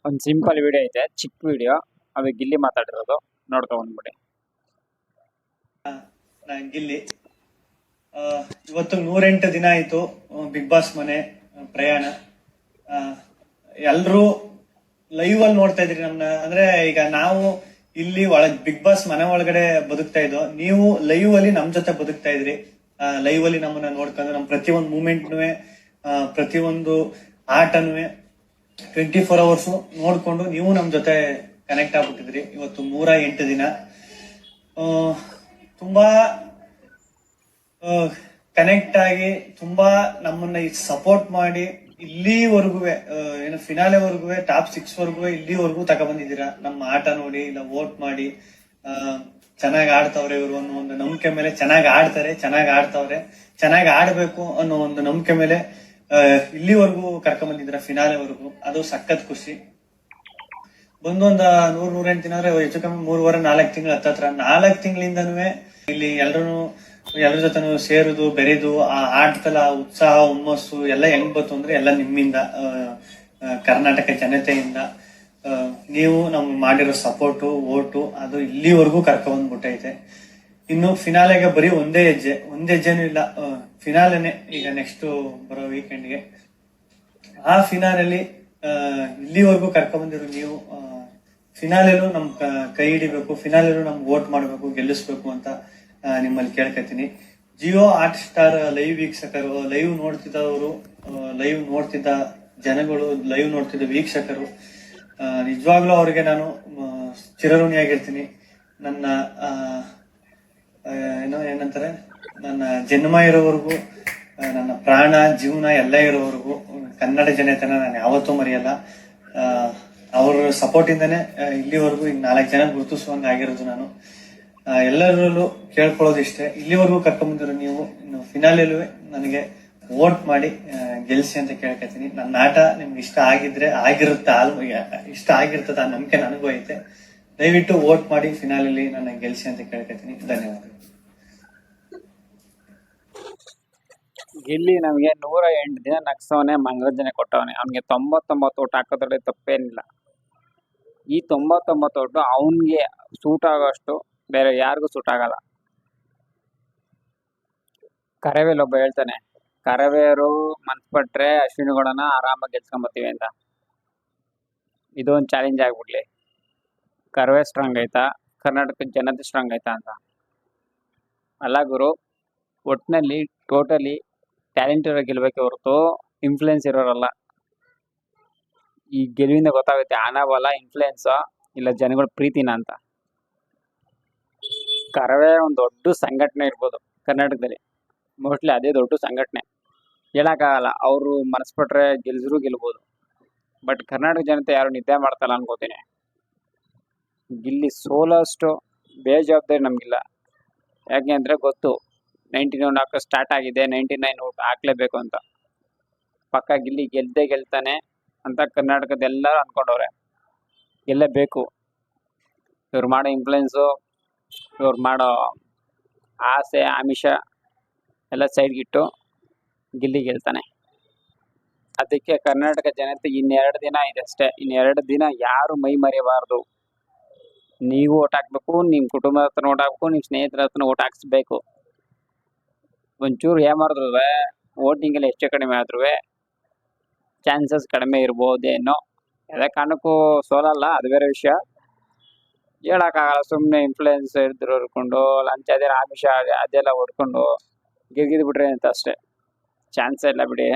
ಒಂದು simple video ಐತೆ, ಚಿಕ್ಕ ವಿಡಿಯೋ. ಅದು ಗಿಲ್ಲಿ ಮಾತಾಡಿರೋದು, ನೋಡ್ಕೊ ಬಂದ್ಬಿಡಿ. ಗಿಲ್ಲಿ ಇವತ್ತು 108 ದಿನ ಆಯ್ತು ಬಿಗ್ ಬಾಸ್ ಮನೆ ಪ್ರಯಾಣ. ಎಲ್ರು ಲೈವ್ ಅಲ್ಲಿ ನೋಡ್ತಾ ಇದ್ರಿ ನಮ್ನ. ಅಂದ್ರೆ ಈಗ ನಾವು ಇಲ್ಲಿ ಬಿಗ್ ಬಾಸ್ ಮನೆ ಒಳಗಡೆ ಬದುಕ್ತಾ ಇದ್ದೋ, ನೀವು ಲೈವ್ ಅಲ್ಲಿ ನಮ್ ಜೊತೆ ಬದುಕ್ತಾ ಇದ್ರಿ. ಲೈವ್ ಅಲ್ಲಿ ನಮ್ಮನ್ನ ನೋಡ್ಕೊಂಡು ನಮ್ ಪ್ರತಿಯೊಂದು ಮೂಮೆಂಟ್ನು ಪ್ರತಿಯೊಂದು ಆಟನೂ 24 hours ನೋಡ್ಕೊಂಡು ನೀವು ನಮ್ ಜೊತೆ ಕನೆಕ್ಟ್ ಆಗ್ಬಿಟ್ಟಿದ್ರಿ. ಇವತ್ತು 108 ದಿನ ತುಂಬಾ ಕನೆಕ್ಟ್ ಆಗಿ ತುಂಬಾ ನಮ್ಮನ್ನ ಸಪೋರ್ಟ್ ಮಾಡಿ ಇಲ್ಲಿವರೆಗೂ ಏನು ಫಿನಾಲೆವರೆಗೂ ಟಾಪ್ 6 ವರ್ಗೂ ಇಲ್ಲಿವರೆಗೂ ತಗೊಬಂದಿದ್ದೀರಾ. ನಮ್ಮ ಆಟ ನೋಡಿ ಇಲ್ಲ ವೋಟ್ ಮಾಡಿ ಚೆನ್ನಾಗಿ ಆಡ್ತವ್ರೆ ಇವರು ಅನ್ನೋ ಒಂದು ನಂಬಿಕೆ ಮೇಲೆ, ಚೆನ್ನಾಗಿ ಆಡ್ತಾರೆ, ಚೆನ್ನಾಗಿ ಆಡ್ತವ್ರೆ, ಚೆನ್ನಾಗಿ ಆಡ್ಬೇಕು ಅನ್ನೋ ಒಂದು ನಂಬಿಕೆ ಮೇಲೆ ಇಲ್ಲಿವರೆಗೂ ಕರ್ಕೊಂಡ್ ಫಿನಾಲೆವರೆಗೂ. ಅದು ಸಖತ್ ಖುಷಿ. ಬಂದು ಒಂದ 100-108 ದಿನ ಅಂದ್ರೆ ಹೆಚ್ಚು ಕಮ್ಮಿ 3-4 ತಿಂಗಳು ಹತ್ತತ್ರ. 4 ತಿಂಗಳಿಂದನೂ ಇಲ್ಲಿ ಎಲ್ರ ಜೊತೆ ಸೇರುದು ಬೆರೆದು ಆ ಆಟದಲ್ಲ ಉತ್ಸಾಹ ಹುಮ್ಮಸ್ಸು ಎಲ್ಲ ಹೆಂಗ್ ಬಂತು ಅಂದ್ರೆ ಎಲ್ಲ ನಿಮ್ಮಿಂದ, ಕರ್ನಾಟಕ ಜನತೆಯಿಂದ. ನೀವು ನಮ್ಗೆ ಮಾಡಿರೋ ಸಪೋರ್ಟು ಓಟು ಅದು ಇಲ್ಲಿವರೆಗೂ ಕರ್ಕೊಂಡ್ಬಂದ್ಬಿಟ್ಟೈತೆ. ಇನ್ನು ಫಿನಾಲೆಗೆ ಬರೀ ಒಂದೇ ಹೆಜ್ಜೆನೂ ಇಲ್ಲ, ಫಿನಾಲೆನೆ ಈಗ ನೆಕ್ಸ್ಟ್ ಬರೋ ವೀಕೆಂಡ್ಗೆ. ಆ ಫಿನಾಲಲ್ಲಿ ಇಲ್ಲಿವರೆಗೂ ಕರ್ಕೊಂಡ್ಬಂದಿರೋ ನೀವು ಫಿನಾಲೆಲ್ಲೂ ನಮ್ ಕೈ ಹಿಡಿಬೇಕು, ಫಿನಾಲೆಲ್ಲೂ ನಮ್ಗೆ ವೋಟ್ ಮಾಡ್ಬೇಕು, ಗೆಲ್ಲಿಸ್ಬೇಕು ಅಂತ ನಿಮ್ಮಲ್ಲಿ ಕೇಳ್ಕೊತೀನಿ. ಜಿಯೋ ಹಾಟ್ ಸ್ಟಾರ್ ಲೈವ್ ವೀಕ್ಷಕರು, ಲೈವ್ ನೋಡ್ತಿದ್ದವರು, ಲೈವ್ ನೋಡ್ತಿದ್ದ ಜನಗಳು, ಲೈವ್ ನೋಡ್ತಿದ್ದ ವೀಕ್ಷಕರು, ನಿಜವಾಗ್ಲೂ ಅವ್ರಿಗೆ ನಾನು ಚಿರಋಣಿಯಾಗಿರ್ತೀನಿ. ನನ್ನ ಏನಂತಾರೆ, ನನ್ನ ಜನ್ಮ ಇರೋವರೆಗೂ, ನನ್ನ ಪ್ರಾಣ ಜೀವನ ಎಲ್ಲ ಇರೋವರೆಗೂ ಕನ್ನಡ ಜನತೆನ ನಾನು ಯಾವತ್ತೂ ಮರೆಯಲ್ಲ. ಅವ್ರ ಸಪೋರ್ಟ್ ಇಂದಾನೆ ಇಲ್ಲಿವರೆಗೂ ಈಗ 4 ಜನ ಗುರುತಿಸುವಂಗ ಆಗಿರೋದು ನಾನು. ಎಲ್ಲರಲ್ಲೂ ಕೇಳ್ಕೊಳ್ಳೋದಿಷ್ಟೇ, ಇಲ್ಲಿವರೆಗೂ ಕರ್ಕೊಂಡ್ಬಂದಿರೋ ನೀವು ಇನ್ನು ಫಿನಾಲೆಲ್ಲೂ ನನಗೆ ವೋಟ್ ಮಾಡಿ ಗೆಲ್ಸಿ ಅಂತ ಕೇಳ್ಕೊತೀನಿ. ನನ್ನ ಆಟ ನಿಮ್ಗೆ ಇಷ್ಟ ಆಗಿರ್ತದ ಆ ನಂಬಿಕೆ ನನಗೂ ಐತೆ. ದಯವಿಟ್ಟು ವೋಟ್ ಮಾಡಿ ಫಿನಾಲೆಲ್ಲಿ ನನ್ನ ಗೆಲ್ಸಿ ಅಂತ ಕೇಳ್ಕೊತೀನಿ. ಧನ್ಯವಾದ. ಗಿಲ್ಲಿ ನಮ್ಗೆ 108 ದಿನ ನಗ್ಸವನೆ, ಮನರಂಜನೆ ಕೊಟ್ಟವನೆ. ಅವ್ನಿಗೆ 99 ಓಟ್ ಹಾಕೋದ್ರಲ್ಲಿ ತಪ್ಪೇನಿಲ್ಲ. ಈ 99 ಓಟು ಅವನ್ಗೆ ಸೂಟ್ ಆಗೋಷ್ಟು ಬೇರೆ ಯಾರಿಗೂ ಸೂಟ್ ಆಗಲ್ಲ. ಕರವೇಲ್ ಒಬ್ಬ ಹೇಳ್ತಾನೆ, ಕರವೇರು ಮನ್ಸ್ಪಟ್ರೆ ಅಶ್ವಿನಿಗೌಡನ ಆರಾಮಾಗಿ ಗೆಲ್ಸ್ಕೊಂಬತ್ತೀವಿ ಅಂತ. ಇದೊಂದು ಚಾಲೆಂಜ್ ಆಗ್ಬಿಡ್ಲಿ. ಕರವೇ ಸ್ಟ್ರಾಂಗ್ ಆಯ್ತಾ, ಕರ್ನಾಟಕದ ಜನತೆ ಸ್ಟ್ರಾಂಗ್ ಆಯ್ತಾ ಅಂತ. ಅಲ್ಲ ಗುರು, ಒಟ್ಟಿನಲ್ಲಿ ಟೋಟಲಿ ಟ್ಯಾಲೆಂಟ್ ಇರೋ ಗೆಲ್ಬೇಕೆ ಹೊರತು ಇನ್ಫ್ಲೂಯೆನ್ಸ್ ಇರೋರಲ್ಲ. ಈ ಗೆಲುವಿಂದ ಗೊತ್ತಾಗುತ್ತೆ ಆನಬಲ ಇನ್ಫ್ಲೂಯೆನ್ಸ್ ಇಲ್ಲ ಜನಗಳ ಪ್ರೀತಿನ ಅಂತ. ಕರವೇ ಒಂದು ದೊಡ್ಡ ಸಂಘಟನೆ ಇರ್ಬೋದು ಕರ್ನಾಟಕದಲ್ಲಿ, ಮೋಸ್ಟ್ಲಿ ಅದೇ ದೊಡ್ಡ ಸಂಘಟನೆ. ಹೇಳಕ್ಕಾಗಲ್ಲ, ಅವರು ಮನಸ್ಪಟ್ರೆ ಗೆಲ್ಬೋದು. ಬಟ್ ಕರ್ನಾಟಕ ಜನತೆ ಯಾರು ನಿದ್ದೆ ಮಾಡ್ತಲ್ಲ ಅನ್ಕೋತೀನಿ. ಗಿಲ್ಲಿ ಸೋಲೋಷ್ಟು ಬೇಜವಾಬ್ದಾರಿ ನಮಗಿಲ್ಲ. ಯಾಕೆ ಅಂದರೆ ಗೊತ್ತು 99 ಹಾಕೋ ಸ್ಟಾರ್ಟ್ ಆಗಿದೆ, 99 ಹಾಕ್ಲೇಬೇಕು ಅಂತ. ಪಕ್ಕ ಗಿಲ್ಲಿ ಗೆಲ್ತಾನೆ ಅಂತ ಕರ್ನಾಟಕದ ಎಲ್ಲರೂ ಅನ್ಕೊಂಡವ್ರೆ. ಗೆಲ್ಲಬೇಕು. ಇವ್ರು ಮಾಡೋ ಇನ್ಫ್ಲುಯೆನ್ಸು, ಇವ್ರು ಮಾಡೋ ಆಸೆ ಆಮಿಷ ಎಲ್ಲ ಸೈಡ್ಗಿಟ್ಟು ಗಿಲ್ಲಿ ಗೆಲ್ತಾನೆ. ಅದಕ್ಕೆ ಕರ್ನಾಟಕ ಜನತೆ 2 ದಿನ ಇದೆ ಅಷ್ಟೇ. 2 ದಿನ ಯಾರು ಮೈ ಮರೆಯಬಾರ್ದು. ನೀವು ಓಟ್ ಹಾಕ್ಬೇಕು, ನಿಮ್ಮ ಕುಟುಂಬದ ಹತ್ರ ಓಟ್ ಹಾಕ್ಬೇಕು, ನಿಮ್ಮ ಸ್ನೇಹಿತರ ಹತ್ರ ಓಟ್ ಹಾಕ್ಸ್ಬೇಕು. ಒಂಚೂರು ಏಮಾರಿದ್ರು ವೋಟಿಂಗಲ್ಲಿ ಹೆಚ್ಚು ಕಡಿಮೆ ಆದ್ರೂ ಚಾನ್ಸಸ್ ಕಡಿಮೆ ಇರ್ಬೋದೇನೋ. ಯಾವುದೇ ಕಾರಣಕ್ಕೂ ಸೋಲಲ್ಲ, ಅದು ಬೇರೆ ವಿಷಯ. ಹೇಳಕ್ಕಾಗಲ್ಲ, ಸುಮ್ಮನೆ ಇನ್ಫ್ಲೂಯೆನ್ಸ್ ಹಿಡ್ಕೊಂಡು ಲಂಚ ಅದೆಲ್ಲ ಆಮಿಷ ಅದೆಲ್ಲ ಹೊಡ್ಕೊಂಡು ಗೆದ್ಬಿಟ್ರೆ ಅಂತ ಅಷ್ಟೇ. ಚಾನ್ಸೇ ಇಲ್ಲ ಬಿಡಿ.